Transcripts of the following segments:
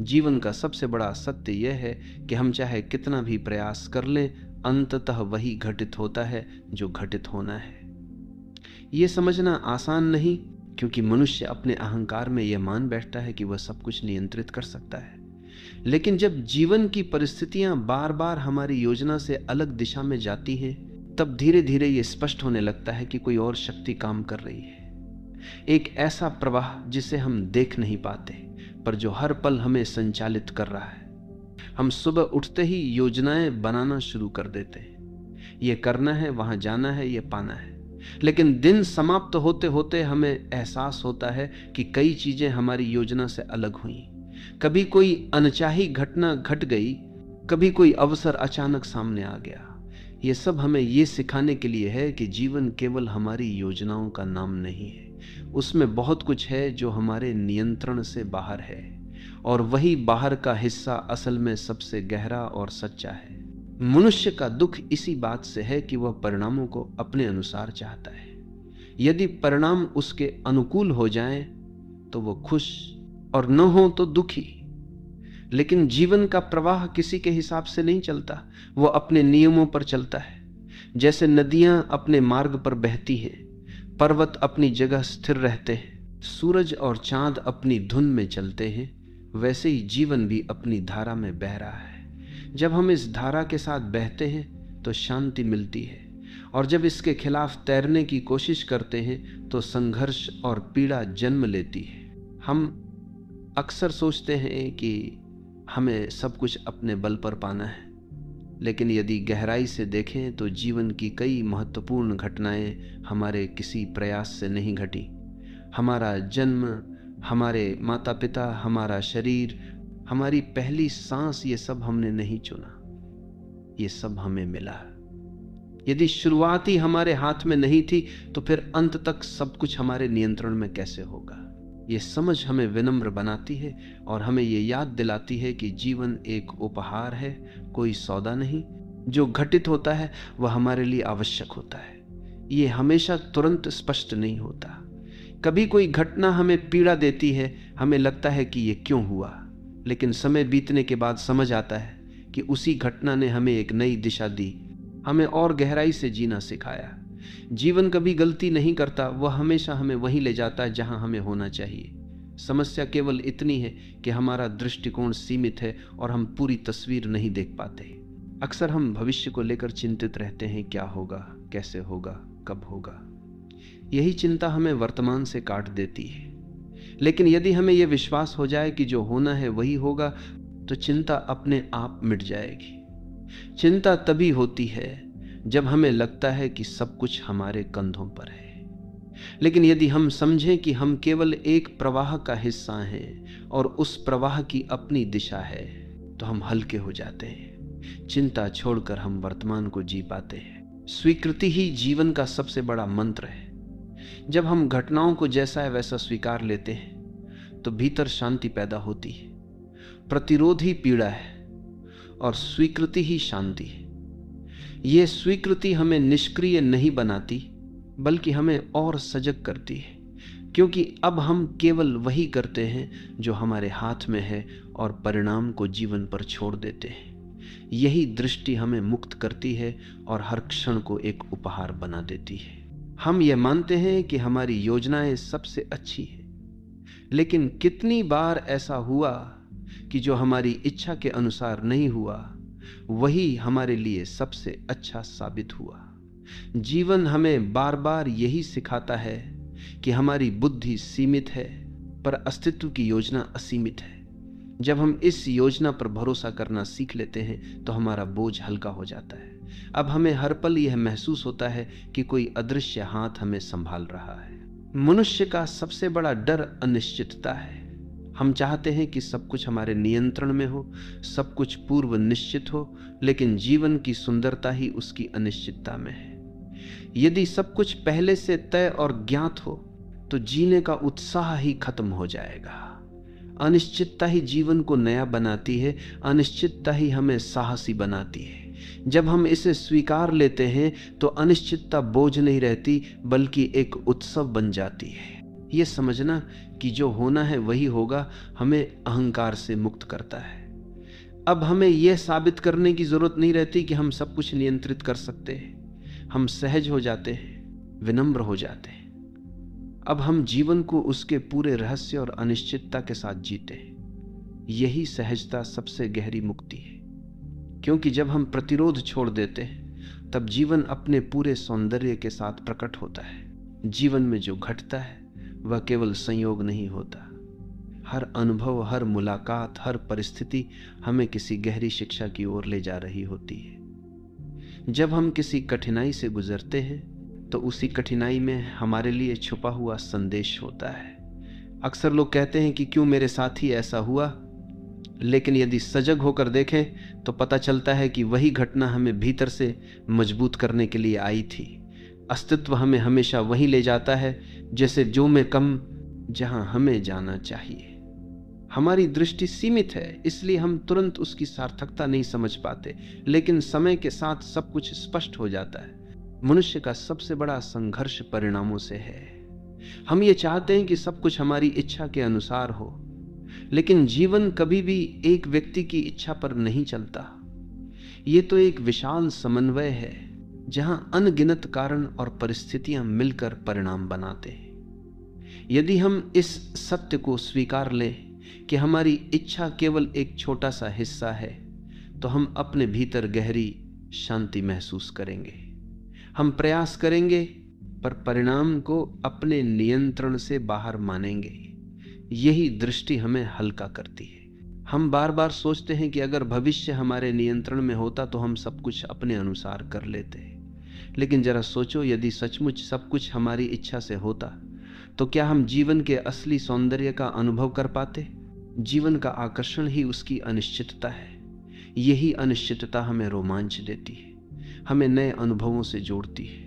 जीवन का सबसे बड़ा सत्य यह है कि हम चाहे कितना भी प्रयास कर लें, अंततः वही घटित होता है जो घटित होना है। ये समझना आसान नहीं, क्योंकि मनुष्य अपने अहंकार में यह मान बैठता है कि वह सब कुछ नियंत्रित कर सकता है। लेकिन जब जीवन की परिस्थितियां बार बार हमारी योजना से अलग दिशा में जाती हैं, तब धीरे धीरे ये स्पष्ट होने लगता है कि कोई और शक्ति काम कर रही है। एक ऐसा प्रवाह जिसे हम देख नहीं पाते, पर जो हर पल हमें संचालित कर रहा है। हम सुबह उठते ही योजनाएं बनाना शुरू कर देते हैं, ये करना है, वहां जाना है, ये पाना है। लेकिन दिन समाप्त होते होते हमें एहसास होता है कि कई चीजें हमारी योजना से अलग हुई। कभी कोई अनचाही घटना घट गई, कभी कोई अवसर अचानक सामने आ गया। ये सब हमें ये सिखाने के लिए है कि जीवन केवल हमारी योजनाओं का नाम नहीं है, उसमें बहुत कुछ है जो हमारे नियंत्रण से बाहर है, और वही बाहर का हिस्सा असल में सबसे गहरा और सच्चा है। मनुष्य का दुख इसी बात से है कि वह परिणामों को अपने अनुसार चाहता है। यदि परिणाम उसके अनुकूल हो जाएं तो वो खुश, और न हो तो दुखी। लेकिन जीवन का प्रवाह किसी के हिसाब से नहीं चलता, वो अपने नियमों पर चलता है। जैसे नदियां अपने मार्ग पर बहती हैं, पर्वत अपनी जगह स्थिर रहते हैं, सूरज और चांद अपनी धुन में चलते हैं, वैसे ही जीवन भी अपनी धारा में बह रहा है। जब हम इस धारा के साथ बहते हैं तो शांति मिलती है, और जब इसके खिलाफ तैरने की कोशिश करते हैं तो संघर्ष और पीड़ा जन्म लेती है। हम अक्सर सोचते हैं कि हमें सब कुछ अपने बल पर पाना है, लेकिन यदि गहराई से देखें तो जीवन की कई महत्वपूर्ण घटनाएं हमारे किसी प्रयास से नहीं घटी। हमारा जन्म, हमारे माता पिता, हमारा शरीर, हमारी पहली सांस, ये सब हमने नहीं चुना, ये सब हमें मिला। यदि शुरुआत ही हमारे हाथ में नहीं थी तो फिर अंत तक सब कुछ हमारे नियंत्रण में कैसे होगा। ये समझ हमें विनम्र बनाती है और हमें ये याद दिलाती है कि जीवन एक उपहार है, कोई सौदा नहीं। जो घटित होता है वह हमारे लिए आवश्यक होता है। ये हमेशा तुरंत स्पष्ट नहीं होता। कभी कोई घटना हमें पीड़ा देती है, हमें लगता है कि ये क्यों हुआ, लेकिन समय बीतने के बाद समझ आता है कि उसी घटना ने हमें एक नई दिशा दी, हमें और गहराई से जीना सिखाया। जीवन कभी गलती नहीं करता, वह हमेशा हमें वहीं ले जाता है जहां हमें होना चाहिए। समस्या केवल इतनी है कि हमारा दृष्टिकोण सीमित है और हम पूरी तस्वीर नहीं देख पाते। अक्सर हम भविष्य को लेकर चिंतित रहते हैं, क्या होगा, कैसे होगा, कब होगा। यही चिंता हमें वर्तमान से काट देती है। लेकिन यदि हमें यह विश्वास हो जाए कि जो होना है वही होगा, तो चिंता अपने आप मिट जाएगी। चिंता तभी होती है जब हमें लगता है कि सब कुछ हमारे कंधों पर है। लेकिन यदि हम समझें कि हम केवल एक प्रवाह का हिस्सा हैं और उस प्रवाह की अपनी दिशा है, तो हम हल्के हो जाते हैं। चिंता छोड़कर हम वर्तमान को जी पाते हैं। स्वीकृति ही जीवन का सबसे बड़ा मंत्र है। जब हम घटनाओं को जैसा है वैसा स्वीकार लेते हैं तो भीतर शांति पैदा होती है। प्रतिरोध ही पीड़ा है और स्वीकृति ही शांति है। यह स्वीकृति हमें निष्क्रिय नहीं बनाती, बल्कि हमें और सजग करती है, क्योंकि अब हम केवल वही करते हैं जो हमारे हाथ में है और परिणाम को जीवन पर छोड़ देते हैं। यही दृष्टि हमें मुक्त करती है और हर क्षण को एक उपहार बना देती है। हम ये मानते हैं कि हमारी योजनाएं सबसे अच्छी है, लेकिन कितनी बार ऐसा हुआ कि जो हमारी इच्छा के अनुसार नहीं हुआ वही हमारे लिए सबसे अच्छा साबित हुआ। जीवन हमें बार बार यही सिखाता है कि हमारी बुद्धि सीमित है, पर अस्तित्व की योजना असीमित है। जब हम इस योजना पर भरोसा करना सीख लेते हैं तो हमारा बोझ हल्का हो जाता है। अब हमें हर पल यह महसूस होता है कि कोई अदृश्य हाथ हमें संभाल रहा है। मनुष्य का सबसे बड़ा डर अनिश्चितता है। हम चाहते हैं कि सब कुछ हमारे नियंत्रण में हो, सब कुछ पूर्व निश्चित हो, लेकिन जीवन की सुंदरता ही उसकी अनिश्चितता में है। यदि सब कुछ पहले से तय और ज्ञात हो तो जीने का उत्साह ही खत्म हो जाएगा। अनिश्चितता ही जीवन को नया बनाती है, अनिश्चितता ही हमें साहसी बनाती है। जब हम इसे स्वीकार लेते हैं तो अनिश्चितता बोझ नहीं रहती, बल्कि एक उत्सव बन जाती है। ये समझना कि जो होना है वही होगा हमें अहंकार से मुक्त करता है। अब हमें यह साबित करने की जरूरत नहीं रहती कि हम सब कुछ नियंत्रित कर सकते हैं। हम सहज हो जाते हैं, विनम्र हो जाते हैं। अब हम जीवन को उसके पूरे रहस्य और अनिश्चितता के साथ जीते हैं। यही सहजता सबसे गहरी मुक्ति है, क्योंकि जब हम प्रतिरोध छोड़ देते हैं तब जीवन अपने पूरे सौंदर्य के साथ प्रकट होता है। जीवन में जो घटता है वह केवल संयोग नहीं होता। हर अनुभव, हर मुलाकात, हर परिस्थिति हमें किसी गहरी शिक्षा की ओर ले जा रही होती है। जब हम किसी कठिनाई से गुजरते हैं तो उसी कठिनाई में हमारे लिए छुपा हुआ संदेश होता है। अक्सर लोग कहते हैं कि क्यों मेरे साथ ही ऐसा हुआ, लेकिन यदि सजग होकर देखें तो पता चलता है कि वही घटना हमें भीतर से मजबूत करने के लिए आई थी। अस्तित्व हमें हमेशा वहीं ले जाता है जैसे जो में कम, जहां हमें जाना चाहिए। हमारी दृष्टि सीमित है, इसलिए हम तुरंत उसकी सार्थकता नहीं समझ पाते, लेकिन समय के साथ सब कुछ स्पष्ट हो जाता है। मनुष्य का सबसे बड़ा संघर्ष परिणामों से है। हम ये चाहते हैं कि सब कुछ हमारी इच्छा के अनुसार हो, लेकिन जीवन कभी भी एक व्यक्ति की इच्छा पर नहीं चलता। ये तो एक विशाल समन्वय है जहां अनगिनत कारण और परिस्थितियां मिलकर परिणाम बनाते हैं। यदि हम इस सत्य को स्वीकार लें कि हमारी इच्छा केवल एक छोटा सा हिस्सा है, तो हम अपने भीतर गहरी शांति महसूस करेंगे। हम प्रयास करेंगे पर परिणाम को अपने नियंत्रण से बाहर मानेंगे। यही दृष्टि हमें हल्का करती है। हम बार बार सोचते हैं कि अगर भविष्य हमारे नियंत्रण में होता तो हम सब कुछ अपने अनुसार कर लेते, लेकिन जरा सोचो, यदि सचमुच सब कुछ हमारी इच्छा से होता तो क्या हम जीवन के असली सौंदर्य का अनुभव कर पाते? जीवन का आकर्षण ही उसकी अनिश्चितता है। यही अनिश्चितता हमें रोमांच देती है, हमें नए अनुभवों से जोड़ती है।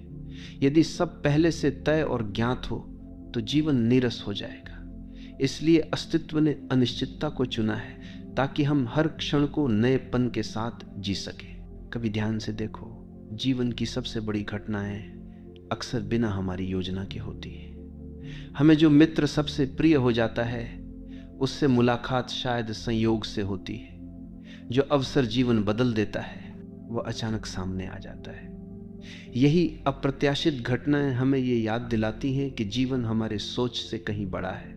यदि सब पहले से तय और ज्ञात हो तो जीवन नीरस हो जाएगा। इसलिए अस्तित्व ने अनिश्चितता को चुना है ताकि हम हर क्षण को नएपन के साथ जी सके। कभी ध्यान से देखो, जीवन की सबसे बड़ी घटनाएं अक्सर बिना हमारी योजना के होती है। हमें जो मित्र सबसे प्रिय हो जाता है उससे मुलाकात शायद संयोग से होती है। जो अवसर जीवन बदल देता है वह अचानक सामने आ जाता है। यही अप्रत्याशित घटनाएं हमें ये याद दिलाती हैं कि जीवन हमारे सोच से कहीं बड़ा है,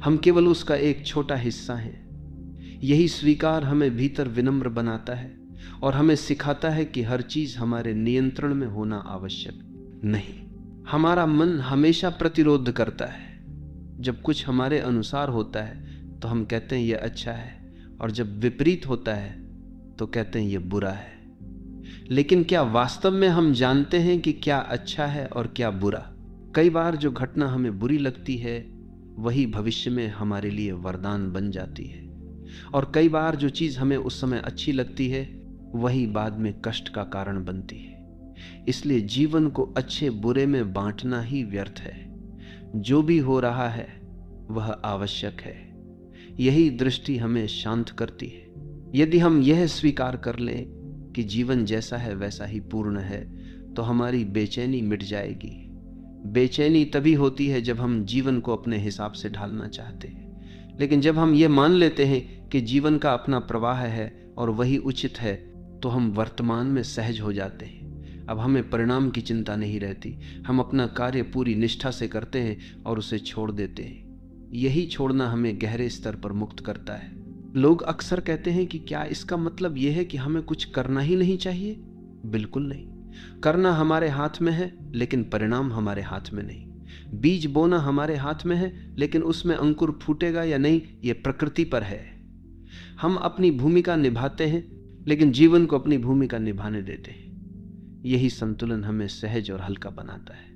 हम केवल उसका एक छोटा हिस्सा हैं। यही स्वीकार हमें भीतर विनम्र बनाता है और हमें सिखाता है कि हर चीज हमारे नियंत्रण में होना आवश्यक नहीं। हमारा मन हमेशा प्रतिरोध करता है। जब कुछ हमारे अनुसार होता है तो हम कहते हैं यह अच्छा है, और जब विपरीत होता है तो कहते हैं यह बुरा है। लेकिन क्या वास्तव में हम जानते हैं कि क्या अच्छा है और क्या बुरा? कई बार जो घटना हमें बुरी लगती है वही भविष्य में हमारे लिए वरदान बन जाती है, और कई बार जो चीज हमें उस समय अच्छी लगती है वही बाद में कष्ट का कारण बनती है। इसलिए जीवन को अच्छे बुरे में बांटना ही व्यर्थ है। जो भी हो रहा है वह आवश्यक है। यही दृष्टि हमें शांत करती है। यदि हम यह स्वीकार कर लें कि जीवन जैसा है वैसा ही पूर्ण है तो हमारी बेचैनी मिट जाएगी। बेचैनी तभी होती है जब हम जीवन को अपने हिसाब से ढालना चाहते हैं, लेकिन जब हम ये मान लेते हैं कि जीवन का अपना प्रवाह है और वही उचित है तो हम वर्तमान में सहज हो जाते हैं। अब हमें परिणाम की चिंता नहीं रहती। हम अपना कार्य पूरी निष्ठा से करते हैं और उसे छोड़ देते हैं। यही छोड़ना हमें गहरे स्तर पर मुक्त करता है। लोग अक्सर कहते हैं कि क्या इसका मतलब यह है कि हमें कुछ करना ही नहीं चाहिए? बिल्कुल नहीं। करना हमारे हाथ में है लेकिन परिणाम हमारे हाथ में नहीं। बीज बोना हमारे हाथ में है लेकिन उसमें अंकुर फूटेगा या नहीं ये प्रकृति पर है। हम अपनी भूमिका निभाते हैं लेकिन जीवन को अपनी भूमिका निभाने देते हैं। यही संतुलन हमें सहज और हल्का बनाता है।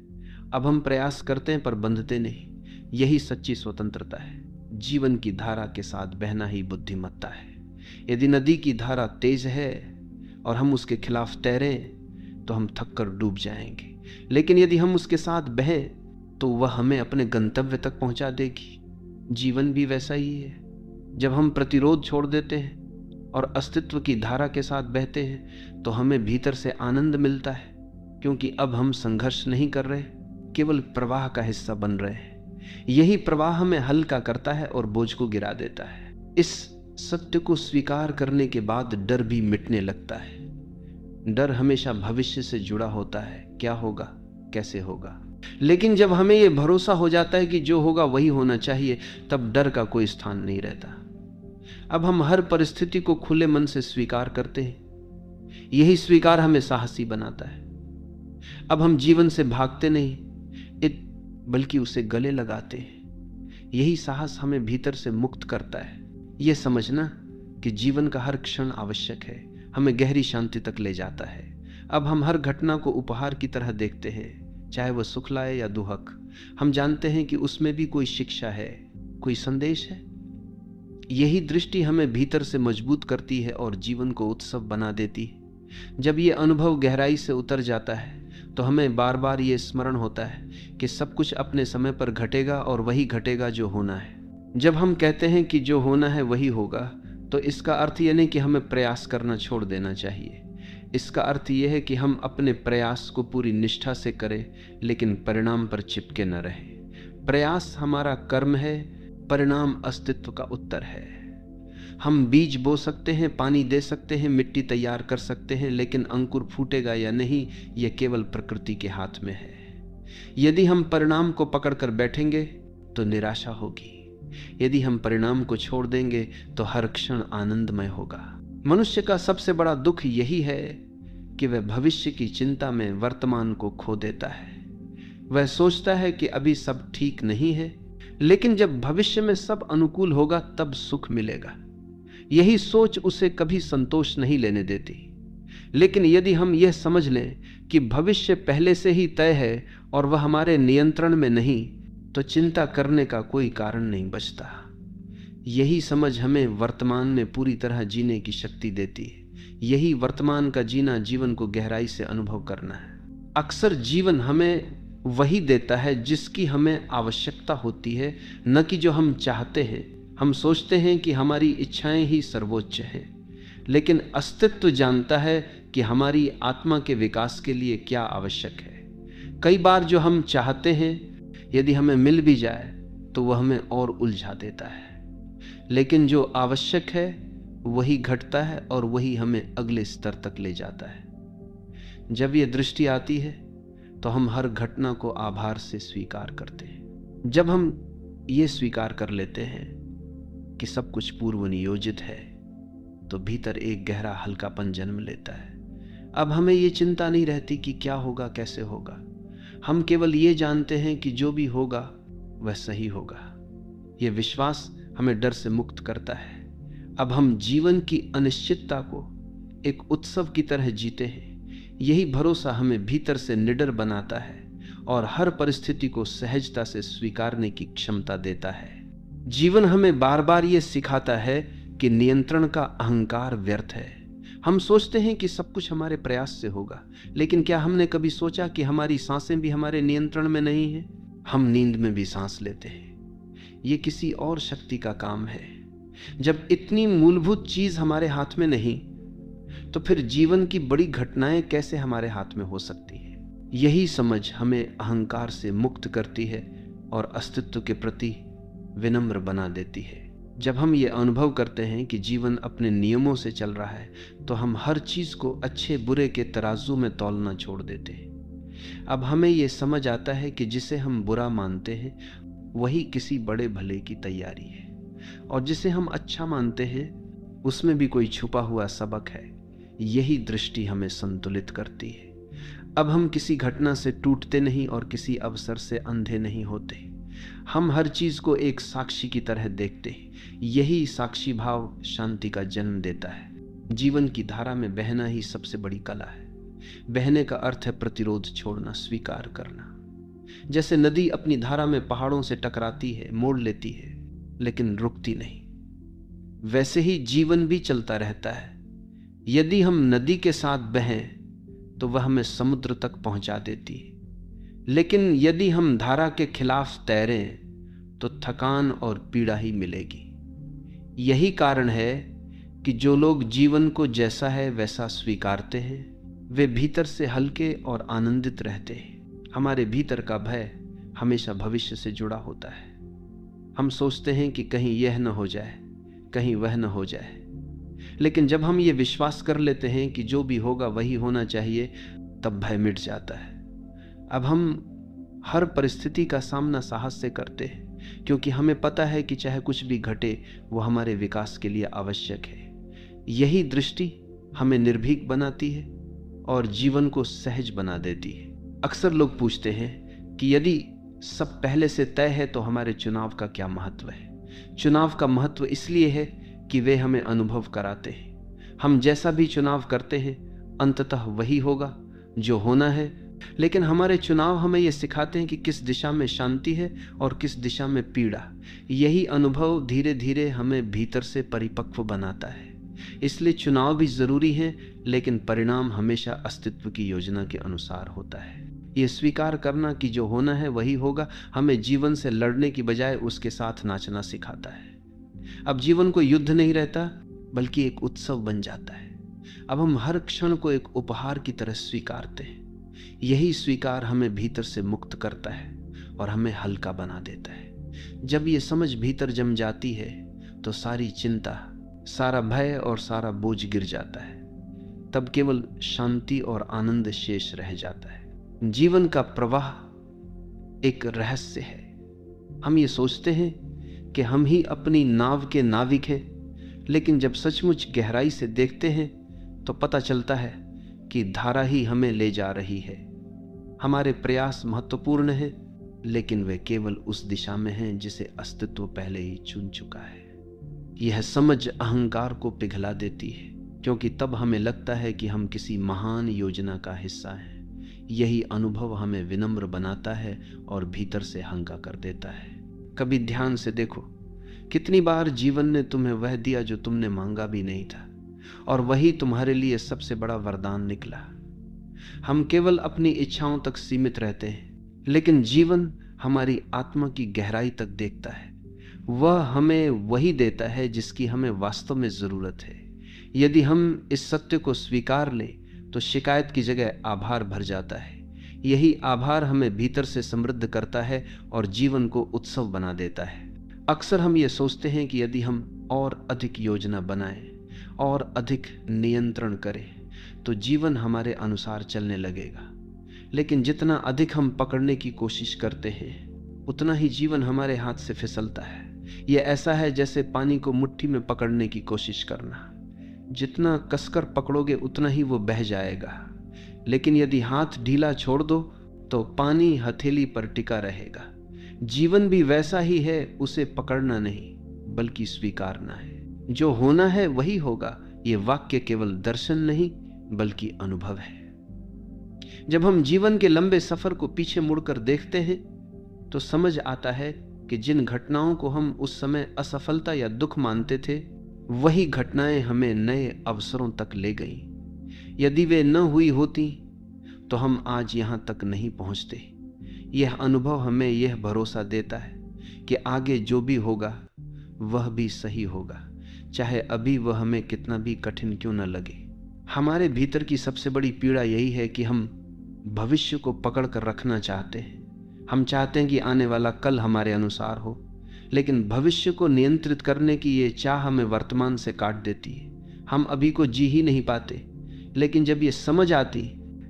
अब हम प्रयास करते हैं पर बंधते नहीं। यही सच्ची स्वतंत्रता है। जीवन की धारा के साथ बहना ही बुद्धिमत्ता है। यदि नदी की धारा तेज है और हम उसके खिलाफ तैरें तो हम थककर डूब जाएंगे, लेकिन यदि हम उसके साथ बहें तो वह हमें अपने गंतव्य तक पहुंचा देगी। जीवन भी वैसा ही है। जब हम प्रतिरोध छोड़ देते हैं और अस्तित्व की धारा के साथ बहते हैं तो हमें भीतर से आनंद मिलता है, क्योंकि अब हम संघर्ष नहीं कर रहे, केवल प्रवाह का हिस्सा बन रहे हैं। यही प्रवाह हमें हल्का करता है और बोझ को गिरा देता है। इस सत्य को स्वीकार करने के बाद डर भी मिटने लगता है। डर हमेशा भविष्य से जुड़ा होता है, क्या होगा, कैसे होगा। लेकिन जब हमें यह भरोसा हो जाता है कि जो होगा वही होना चाहिए, तब डर का कोई स्थान नहीं रहता। अब हम हर परिस्थिति को खुले मन से स्वीकार करते हैं। यही स्वीकार हमें साहसी बनाता है। अब हम जीवन से भागते नहीं, बल्कि उसे गले लगाते हैं। यही साहस हमें भीतर से मुक्त करता है। यह समझना कि जीवन का हर क्षण आवश्यक है, हमें गहरी शांति तक ले जाता है। अब हम हर घटना को उपहार की तरह देखते हैं, चाहे वह सुख लाए या दुहक। हम जानते हैं कि उसमें भी कोई शिक्षा है, कोई संदेश है। यही दृष्टि हमें भीतर से मजबूत करती है और जीवन को उत्सव बना देती है। जब ये अनुभव गहराई से उतर जाता है तो हमें बार बार ये स्मरण होता है कि सब कुछ अपने समय पर घटेगा और वही घटेगा जो होना है। जब हम कहते हैं कि जो होना है वही होगा, तो इसका अर्थ यह नहीं कि हमें प्रयास करना छोड़ देना चाहिए। इसका अर्थ यह है कि हम अपने प्रयास को पूरी निष्ठा से करें, लेकिन परिणाम पर चिपके न रहें। प्रयास हमारा कर्म है, परिणाम अस्तित्व का उत्तर है। हम बीज बो सकते हैं, पानी दे सकते हैं, मिट्टी तैयार कर सकते हैं, लेकिन अंकुर फूटेगा या नहीं, यह केवल प्रकृति के हाथ में है। यदि हम परिणाम को पकड़कर बैठेंगे तो निराशा होगी। यदि हम परिणाम को छोड़ देंगे तो हर क्षण आनंदमय होगा। मनुष्य का सबसे बड़ा दुख यही है कि वह भविष्य की चिंता में वर्तमान को खो देता है। वह सोचता है कि अभी सब ठीक नहीं है, लेकिन जब भविष्य में सब अनुकूल होगा तब सुख मिलेगा। यही सोच उसे कभी संतोष नहीं लेने देती। लेकिन यदि हम यह समझ लें कि भविष्य पहले से ही तय है और वह हमारे नियंत्रण में नहीं, तो चिंता करने का कोई कारण नहीं बचता। यही समझ हमें वर्तमान में पूरी तरह जीने की शक्ति देती है। यही वर्तमान का जीना जीवन को गहराई से अनुभव करना है। अक्सर जीवन हमें वही देता है जिसकी हमें आवश्यकता होती है, न कि जो हम चाहते हैं। हम सोचते हैं कि हमारी इच्छाएं ही सर्वोच्च हैं, लेकिन अस्तित्व जानता है कि हमारी आत्मा के विकास के लिए क्या आवश्यक है। कई बार जो हम चाहते हैं यदि हमें मिल भी जाए तो वह हमें और उलझा देता है, लेकिन जो आवश्यक है वही घटता है और वही हमें अगले स्तर तक ले जाता है। जब यह दृष्टि आती है तो हम हर घटना को आभार से स्वीकार करते हैं। जब हम ये स्वीकार कर लेते हैं कि सब कुछ पूर्व नियोजित है, तो भीतर एक गहरा हल्कापन जन्म लेता है। अब हमें ये चिंता नहीं रहती कि क्या होगा, कैसे होगा। हम केवल ये जानते हैं कि जो भी होगा वह सही होगा। यह विश्वास हमें डर से मुक्त करता है। अब हम जीवन की अनिश्चितता को एक उत्सव की तरह जीते हैं। यही भरोसा हमें भीतर से निडर बनाता है और हर परिस्थिति को सहजता से स्वीकारने की क्षमता देता है। जीवन हमें बार बार ये सिखाता है कि नियंत्रण का अहंकार व्यर्थ है। हम सोचते हैं कि सब कुछ हमारे प्रयास से होगा, लेकिन क्या हमने कभी सोचा कि हमारी सांसें भी हमारे नियंत्रण में नहीं है? हम नींद में भी सांस लेते हैं, ये किसी और शक्ति का काम है। जब इतनी मूलभूत चीज हमारे हाथ में नहीं, तो फिर जीवन की बड़ी घटनाएं कैसे हमारे हाथ में हो सकती है? यही समझ हमें अहंकार से मुक्त करती है और अस्तित्व के प्रति विनम्र बना देती है। जब हम ये अनुभव करते हैं कि जीवन अपने नियमों से चल रहा है, तो हम हर चीज को अच्छे बुरे के तराजू में तौलना छोड़ देते हैं। अब हमें ये समझ आता है कि जिसे हम बुरा मानते हैं वही किसी बड़े भले की तैयारी है, और जिसे हम अच्छा मानते हैं उसमें भी कोई छुपा हुआ सबक है। यही दृष्टि हमें संतुलित करती है। अब हम किसी घटना से टूटते नहीं और किसी अवसर से अंधे नहीं होते। हम हर चीज को एक साक्षी की तरह देखते हैं। यही साक्षी भाव शांति का जन्म देता है। जीवन की धारा में बहना ही सबसे बड़ी कला है। बहने का अर्थ है प्रतिरोध छोड़ना, स्वीकार करना। जैसे नदी अपनी धारा में पहाड़ों से टकराती है, मोड़ लेती है, लेकिन रुकती नहीं, वैसे ही जीवन भी चलता रहता है। यदि हम नदी के साथ बहें तो वह हमें समुद्र तक पहुंचा देती है, लेकिन यदि हम धारा के खिलाफ तैरें तो थकान और पीड़ा ही मिलेगी। यही कारण है कि जो लोग जीवन को जैसा है वैसा स्वीकारते हैं, वे भीतर से हल्के और आनंदित रहते हैं। हमारे भीतर का भय हमेशा भविष्य से जुड़ा होता है। हम सोचते हैं कि कहीं यह न हो जाए, कहीं वह न हो जाए, लेकिन जब हम ये विश्वास कर लेते हैं कि जो भी होगा वही होना चाहिए, तब भय मिट जाता है। अब हम हर परिस्थिति का सामना साहस से करते हैं, क्योंकि हमें पता है कि चाहे कुछ भी घटे वो हमारे विकास के लिए आवश्यक है। यही दृष्टि हमें निर्भीक बनाती है और जीवन को सहज बना देती है। अक्सर लोग पूछते हैं कि यदि सब पहले से तय है तो हमारे चुनाव का क्या महत्व है। चुनाव का महत्व इसलिए है कि वे हमें अनुभव कराते हैं। हम जैसा भी चुनाव करते हैं अंततः वही होगा जो होना है, लेकिन हमारे चुनाव हमें यह सिखाते हैं कि किस दिशा में शांति है और किस दिशा में पीड़ा। यही अनुभव धीरे धीरे हमें भीतर से परिपक्व बनाता है। इसलिए चुनाव भी जरूरी है, लेकिन परिणाम हमेशा अस्तित्व की योजना के अनुसार होता है। ये स्वीकार करना कि जो होना है वही होगा हमें जीवन से लड़ने की बजाय उसके साथ नाचना सिखाता है। अब जीवन को युद्ध नहीं रहता, बल्कि एक उत्सव बन जाता है। अब हम हर क्षण को एक उपहार की तरह स्वीकारते हैं। यही स्वीकार हमें भीतर से मुक्त करता है और हमें हल्का बना देता है। जब ये समझ भीतर जम जाती है तो सारी चिंता, सारा भय और सारा बोझ गिर जाता है। तब केवल शांति और आनंद शेष रह जाता है। जीवन का प्रवाह एक रहस्य है। हम ये सोचते हैं कि हम ही अपनी नाव के नाविक हैं, लेकिन जब सचमुच गहराई से देखते हैं तो पता चलता है कि धारा ही हमें ले जा रही है। हमारे प्रयास महत्वपूर्ण हैं, लेकिन वे केवल उस दिशा में हैं जिसे अस्तित्व पहले ही चुन चुका है। यह समझ अहंकार को पिघला देती है, क्योंकि तब हमें लगता है कि हम किसी महान योजना का हिस्सा हैं। यही अनुभव हमें विनम्र बनाता है और भीतर से हंका कर देता है। कभी ध्यान से देखो, कितनी बार जीवन ने तुम्हें वह दिया जो तुमने मांगा भी नहीं था, और वही तुम्हारे लिए सबसे बड़ा वरदान निकला। हम केवल अपनी इच्छाओं तक सीमित रहते हैं, लेकिन जीवन हमारी आत्मा की गहराई तक देखता है। वह हमें वही देता है जिसकी हमें वास्तव में जरूरत है। यदि हम इस सत्य को स्वीकार लें तो शिकायत की जगह आभार भर जाता है। यही आभार हमें भीतर से समृद्ध करता है और जीवन को उत्सव बना देता है। अक्सर हम ये सोचते हैं कि यदि हम और अधिक योजना बनाएं और अधिक नियंत्रण करें तो जीवन हमारे अनुसार चलने लगेगा, लेकिन जितना अधिक हम पकड़ने की कोशिश करते हैं उतना ही जीवन हमारे हाथ से फिसलता है। यह ऐसा है जैसे पानी को मुट्ठी में पकड़ने की कोशिश करना। जितना कसकर पकड़ोगे उतना ही वो बह जाएगा, लेकिन यदि हाथ ढीला छोड़ दो तो पानी हथेली पर टिका रहेगा। जीवन भी वैसा ही है, उसे पकड़ना नहीं बल्कि स्वीकारना है। जो होना है वही होगा, ये वाक्य केवल दर्शन नहीं बल्कि अनुभव है। जब हम जीवन के लंबे सफर को पीछे मुड़कर देखते हैं तो समझ आता है कि जिन घटनाओं को हम उस समय असफलता या दुख मानते थे, वही घटनाएं हमें नए अवसरों तक ले गईं। यदि वे न हुई होती तो हम आज यहां तक नहीं पहुंचते। यह अनुभव हमें यह भरोसा देता है कि आगे जो भी होगा वह भी सही होगा, चाहे अभी वह हमें कितना भी कठिन क्यों न लगे। हमारे भीतर की सबसे बड़ी पीड़ा यही है कि हम भविष्य को पकड़ कर रखना चाहते हैं। हम चाहते हैं कि आने वाला कल हमारे अनुसार हो, लेकिन भविष्य को नियंत्रित करने की ये चाह हमें वर्तमान से काट देती है। हम अभी को जी ही नहीं पाते, लेकिन जब ये समझ आती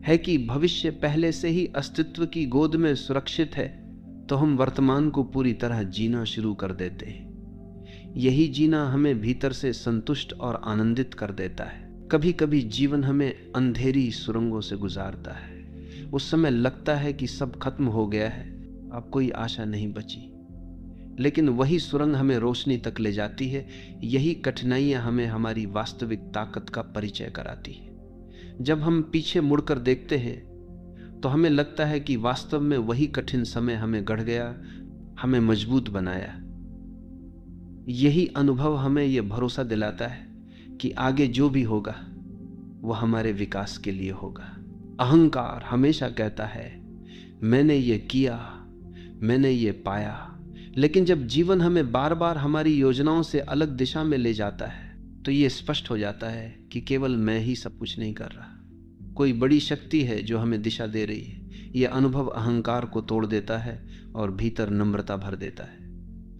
है कि भविष्य पहले से ही अस्तित्व की गोद में सुरक्षित है, तो हम वर्तमान को पूरी तरह जीना शुरू कर देते हैं। यही जीना हमें भीतर से संतुष्ट और आनंदित कर देता है। कभी कभी जीवन हमें अंधेरी सुरंगों से गुजारता है। उस समय लगता है कि सब खत्म हो गया है, अब कोई आशा नहीं बची, लेकिन वही सुरंग हमें रोशनी तक ले जाती है। यही कठिनाइयां हमें हमारी वास्तविक ताकत का परिचय कराती है। जब हम पीछे मुड़कर देखते हैं तो हमें लगता है कि वास्तव में वही कठिन समय हमें गढ़ गया, हमें मजबूत बनाया। यही अनुभव हमें यह भरोसा दिलाता है कि आगे जो भी होगा वह हमारे विकास के लिए होगा। अहंकार हमेशा कहता है मैंने ये किया, मैंने ये पाया, लेकिन जब जीवन हमें बार बार हमारी योजनाओं से अलग दिशा में ले जाता है तो ये स्पष्ट हो जाता है कि केवल मैं ही सब कुछ नहीं कर रहा। कोई बड़ी शक्ति है जो हमें दिशा दे रही है। यह अनुभव अहंकार को तोड़ देता है और भीतर नम्रता भर देता है।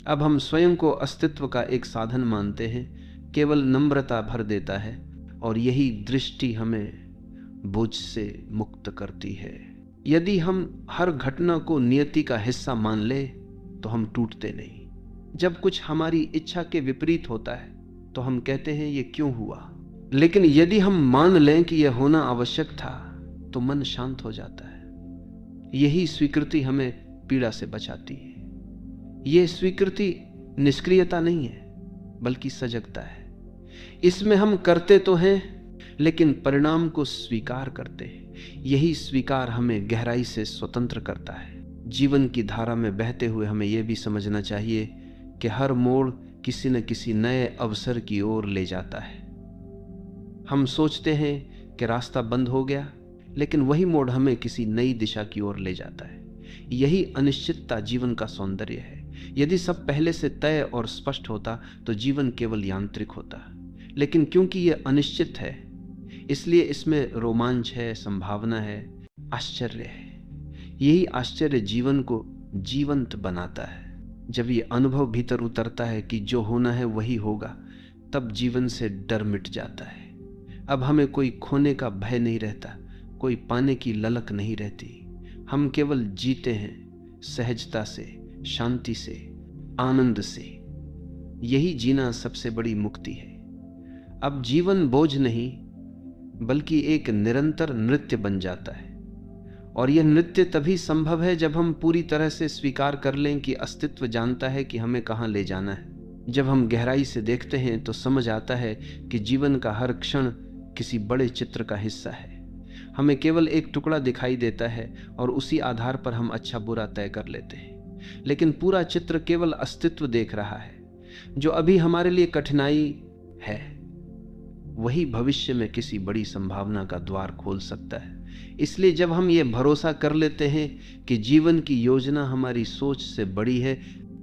अब हम स्वयं को अस्तित्व का एक साधन मानते हैं, केवल नम्रता भर देता है और यही दृष्टि हमें बोझ से मुक्त करती है। यदि हम हर घटना को नियति का हिस्सा मान ले तो हम टूटते नहीं। जब कुछ हमारी इच्छा के विपरीत होता है तो हम कहते हैं ये क्यों हुआ, लेकिन यदि हम मान लें कि यह होना आवश्यक था तो मन शांत हो जाता है। यही स्वीकृति हमें पीड़ा से बचाती है। यह स्वीकृति निष्क्रियता नहीं है बल्कि सजगता है। इसमें हम करते तो हैं लेकिन परिणाम को स्वीकार करते हैं। यही स्वीकार हमें गहराई से स्वतंत्र करता है। जीवन की धारा में बहते हुए हमें यह भी समझना चाहिए कि हर मोड़ किसी न किसी नए अवसर की ओर ले जाता है। हम सोचते हैं कि रास्ता बंद हो गया, लेकिन वही मोड़ हमें किसी नई दिशा की ओर ले जाता है। यही अनिश्चितता जीवन का सौंदर्य है। यदि सब पहले से तय और स्पष्ट होता तो जीवन केवल यांत्रिक होता, लेकिन क्योंकि यह अनिश्चित है इसलिए इसमें रोमांच है, संभावना है, आश्चर्य है। यही आश्चर्य जीवन को जीवंत बनाता है। जब ये अनुभव भीतर उतरता है कि जो होना है वही होगा, तब जीवन से डर मिट जाता है। अब हमें कोई खोने का भय नहीं रहता, कोई पाने की ललक नहीं रहती। हम केवल जीते हैं, सहजता से, शांति से, आनंद से। यही जीना सबसे बड़ी मुक्ति है। अब जीवन बोझ नहीं बल्कि एक निरंतर नृत्य बन जाता है। और यह नृत्य तभी संभव है जब हम पूरी तरह से स्वीकार कर लें कि अस्तित्व जानता है कि हमें कहाँ ले जाना है। जब हम गहराई से देखते हैं तो समझ आता है कि जीवन का हर क्षण किसी बड़े चित्र का हिस्सा है। हमें केवल एक टुकड़ा दिखाई देता है और उसी आधार पर हम अच्छा बुरा तय कर लेते हैं, लेकिन पूरा चित्र केवल अस्तित्व देख रहा है। जो अभी हमारे लिए कठिनाई है वही भविष्य में किसी बड़ी संभावना का द्वार खोल सकता है। इसलिए जब हम ये भरोसा कर लेते हैं कि जीवन की योजना हमारी सोच से बड़ी है,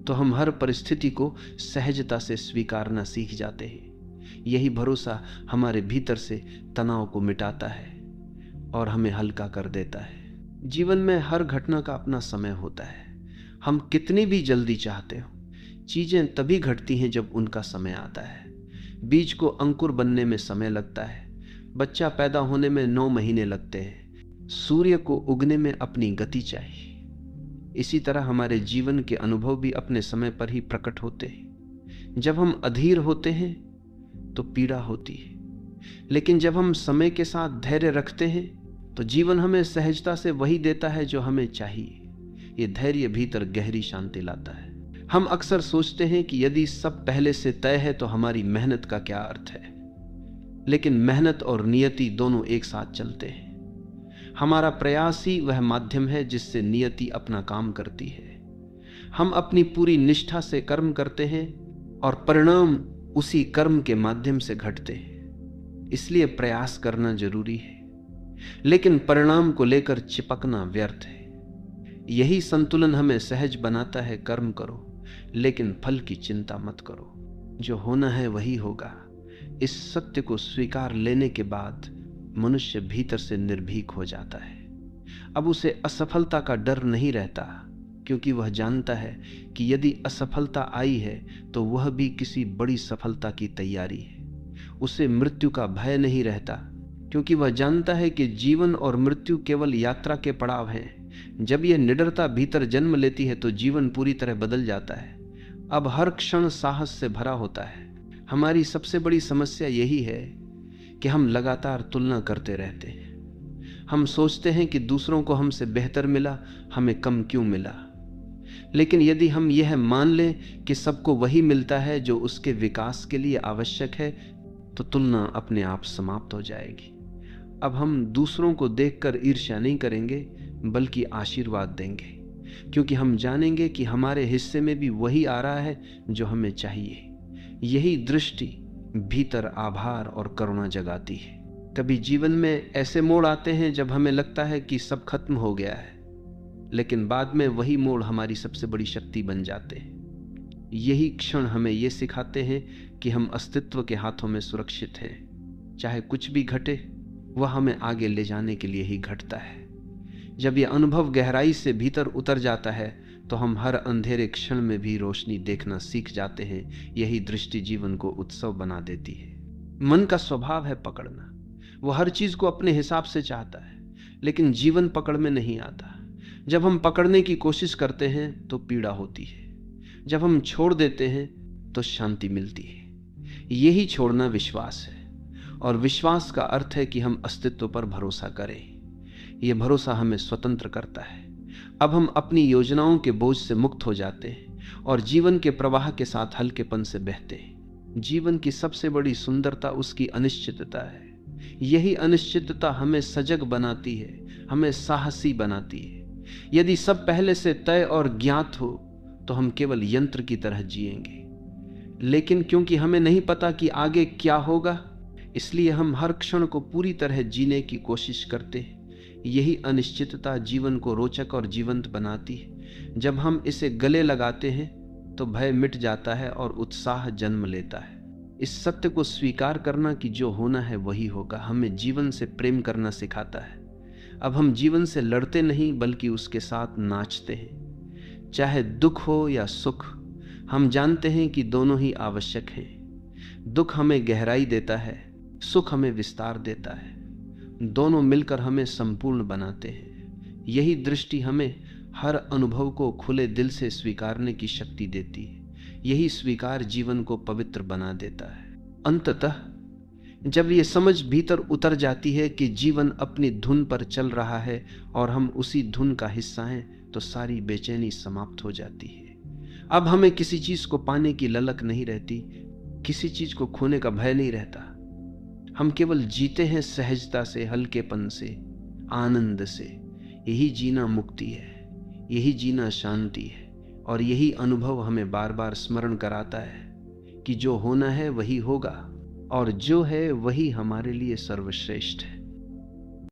तो हम हर परिस्थिति को सहजता से स्वीकारना सीख जाते हैं। यही भरोसा हमारे भीतर से तनाव को मिटाता है और हमें हल्का कर देता है। जीवन में हर घटना का अपना समय होता है। हम कितनी भी जल्दी चाहते हो, चीजें तभी घटती हैं जब उनका समय आता है। बीज को अंकुर बनने में समय लगता है, बच्चा पैदा होने में 9 महीने लगते हैं, सूर्य को उगने में अपनी गति चाहिए। इसी तरह हमारे जीवन के अनुभव भी अपने समय पर ही प्रकट होते हैं। जब हम अधीर होते हैं तो पीड़ा होती है, लेकिन जब हम समय के साथ धैर्य रखते हैं तो जीवन हमें सहजता से वही देता है जो हमें चाहिए। ये धैर्य भीतर गहरी शांति लाता है। हम अक्सर सोचते हैं कि यदि सब पहले से तय है तो हमारी मेहनत का क्या अर्थ है, लेकिन मेहनत और नियति दोनों एक साथ चलते हैं। हमारा प्रयास ही वह माध्यम है जिससे नियति अपना काम करती है। हम अपनी पूरी निष्ठा से कर्म करते हैं और परिणाम उसी कर्म के माध्यम से घटते हैं। इसलिए प्रयास करना जरूरी है, लेकिन परिणाम को लेकर चिपकना व्यर्थ है। यही संतुलन हमें सहज बनाता है। कर्म करो लेकिन फल की चिंता मत करो, जो होना है वही होगा। इस सत्य को स्वीकार लेने के बाद मनुष्य भीतर से निर्भीक हो जाता है। अब उसे असफलता का डर नहीं रहता, क्योंकि वह जानता है कि यदि असफलता आई है तो वह भी किसी बड़ी सफलता की तैयारी है। उसे मृत्यु का भय नहीं रहता, क्योंकि वह जानता है कि जीवन और मृत्यु केवल यात्रा के पड़ाव हैं। जब यह निडरता भीतर जन्म लेती है तो जीवन पूरी तरह बदल जाता है। अब हर क्षण साहस से भरा होता है। हमारी सबसे बड़ी समस्या यही है कि हम लगातार तुलना करते रहते हैं। हम सोचते हैं कि दूसरों को हमसे बेहतर मिला, हमें कम क्यों मिला। लेकिन यदि हम यह मान लें कि सबको वही मिलता है जो उसके विकास के लिए आवश्यक है, तो तुलना अपने आप समाप्त हो जाएगी। अब हम दूसरों को देखकर ईर्ष्या नहीं करेंगे बल्कि आशीर्वाद देंगे, क्योंकि हम जानेंगे कि हमारे हिस्से में भी वही आ रहा है जो हमें चाहिए। यही दृष्टि भीतर आभार और करुणा जगाती है। कभी जीवन में ऐसे मोड़ आते हैं जब हमें लगता है कि सब खत्म हो गया है, लेकिन बाद में वही मोड़ हमारी सबसे बड़ी शक्ति बन जाते हैं। यही क्षण हमें ये सिखाते हैं कि हम अस्तित्व के हाथों में सुरक्षित हैं। चाहे कुछ भी घटे, वह हमें आगे ले जाने के लिए ही घटता है। जब यह अनुभव गहराई से भीतर उतर जाता है तो हम हर अंधेरे क्षण में भी रोशनी देखना सीख जाते हैं। यही दृष्टि जीवन को उत्सव बना देती है। मन का स्वभाव है पकड़ना। वो हर चीज को अपने हिसाब से चाहता है, लेकिन जीवन पकड़ में नहीं आता। जब हम पकड़ने की कोशिश करते हैं तो पीड़ा होती है, जब हम छोड़ देते हैं तो शांति मिलती है। यही छोड़ना विश्वास है, और विश्वास का अर्थ है कि हम अस्तित्व पर भरोसा करें। यह भरोसा हमें स्वतंत्र करता है। अब हम अपनी योजनाओं के बोझ से मुक्त हो जाते हैं और जीवन के प्रवाह के साथ हल्केपन से बहते हैं। जीवन की सबसे बड़ी सुंदरता उसकी अनिश्चितता है। यही अनिश्चितता हमें सजग बनाती है, हमें साहसी बनाती है। यदि सब पहले से तय और ज्ञात हो तो हम केवल यंत्र की तरह जिएंगे, लेकिन क्योंकि हमें नहीं पता कि आगे क्या होगा, इसलिए हम हर क्षण को पूरी तरह जीने की कोशिश करते हैं। यही अनिश्चितता जीवन को रोचक और जीवंत बनाती है। जब हम इसे गले लगाते हैं तो भय मिट जाता है और उत्साह जन्म लेता है। इस सत्य को स्वीकार करना कि जो होना है वही होगा, हमें जीवन से प्रेम करना सिखाता है। अब हम जीवन से लड़ते नहीं बल्कि उसके साथ नाचते हैं। चाहे दुख हो या सुख, हम जानते हैं कि दोनों ही आवश्यक हैं। दुख हमें गहराई देता है, सुख हमें विस्तार देता है। दोनों मिलकर हमें संपूर्ण बनाते हैं। यही दृष्टि हमें हर अनुभव को खुले दिल से स्वीकारने की शक्ति देती है। यही स्वीकार जीवन को पवित्र बना देता है। अंततः जब ये समझ भीतर उतर जाती है कि जीवन अपनी धुन पर चल रहा है और हम उसी धुन का हिस्सा हैं, तो सारी बेचैनी समाप्त हो जाती है। अब हमें किसी चीज को पाने की ललक नहीं रहती, किसी चीज को खोने का भय नहीं रहता। हम केवल जीते हैं सहजता से, हल्केपन से, आनंद से। यही जीना मुक्ति है, यही जीना शांति है। और यही अनुभव हमें बार बार स्मरण कराता है कि जो होना है वही होगा, और जो है वही हमारे लिए सर्वश्रेष्ठ है।